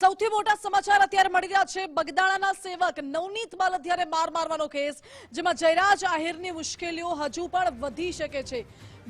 સૌથી મોટા સમાચાર અત્યારે મળી રહ્યા છે બગદાણાના સેવક નવનીત બાલદિયાને માર મારવાનો કેસ, જેમાં જયરાજ આહિરની મુશ્કેલીઓ હજુ પણ વધી શકે છે।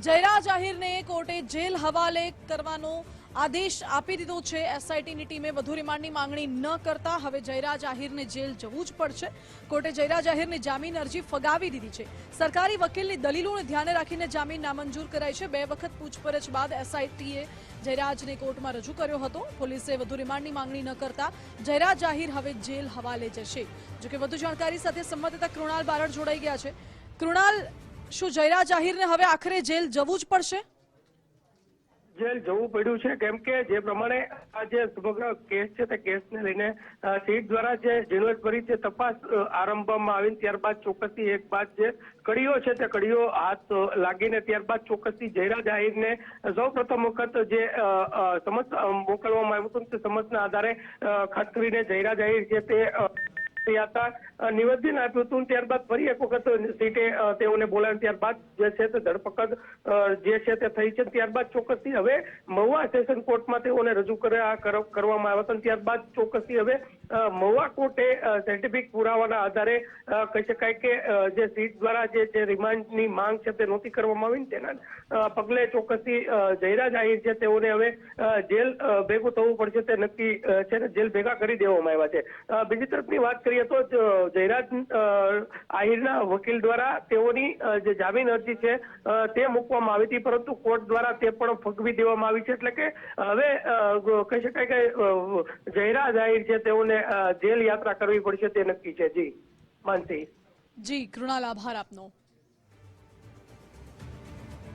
જયરાજ આહિરને કોર્ટે જેલ હવાલે કરવાનો આદેશ આપી દીધો છે। એસઆઈટીની ટીમે વધુ રિમાન્ડની માંગણી ન કરતા હવે જયરાજ આહિરને જેલ જવું જ પડશે। કોર્ટે જયરાજ આહિરની જામીન અરજી ફગાવી દીધી છે। સરકારી વકીલની દલીલોને ધ્યાને રાખીને જામીન નામંજૂર કરાઈ છે। 2 વખત પૂછપરછ બાદ એસઆઈટીએ જયરાજને કોર્ટમાં રજૂ કર્યો હતો। પોલીસે વધુ રિમાન્ડની માંગણી ન કરતા જયરાજ આહિર હવે જેલ હવાલે જશે। જો કે વધુ જાણકારી સાથે સંવાદદાતા કૃણાલ બારડ જોડાઈ ગયા છે। કૃણાલ, શું જયરાજ આહિરને હવે આખરે જેલ જવું જ પડશે? જેલ જવું પડ્યું છે, કેમ કે જે પ્રમાણે આ જે સમગ્ર કેસ છે તે કેસને લઈને સીટ દ્વારા જે ઝીણવટભરી જે તપાસ આરંભવામાં આવી, ત્યારબાદ ચોક્કસથી એક બાદ જે કડીઓ છે તે કડીઓ હાથ લાગીને ત્યારબાદ ચોક્કસથી જયરાજ આહિરને સૌ પ્રથમ વખત જે સમન્સ મોકલવામાં આવ્યું હતું તે સમન્સના આધારે ખાસ કરીને જયરાજ આહિર છે તે નિવેદન આપ્યું હતું। ત્યારબાદ ફરી એક વખત સીટે તેઓને બોલાવ્યા, ત્યારબાદ જે છે તે ધરપકડ જે છે તે થઈ છે। ત્યારબાદ ચોક્કસથી હવે મહુવા સેશન કોર્ટમાં તેઓને રજૂ કરવામાં આવ્યા હતા। ત્યારબાદ ચોક્કસથી હવે મહુવા કોર્ટે સાયન્ટિફિક પુરાવાના આધારે કહી શકાય કે જે સીટ દ્વારા જે રિમાન્ડની માંગ છે તે નહોતી કરવામાં આવી, તેના પગલે ચોક્કસથી જયરાજ આહિર છે તેઓને હવે જેલ ભેગું થવું પડશે તે નક્કી છે ને જેલ ભેગા કરી દેવામાં આવ્યા છે। બીજી તરફની વાત કરીએ તો જયરાજ આહિરના વકીલ દ્વારા તેઓની જે જામીન અરજી છે તે મૂકવામાં આવી હતી, પરંતુ કોર્ટ દ્વારા તે પણ ફગાવી દેવામાં આવી છે। એટલે કે હવે કહી શકાય કે જયરાજ આહિર છે તેઓને જેલ યાત્રા કરવી પડશે તે નક્કી છે। જી માનસી। જી કૃણાલ, આભાર આપનો।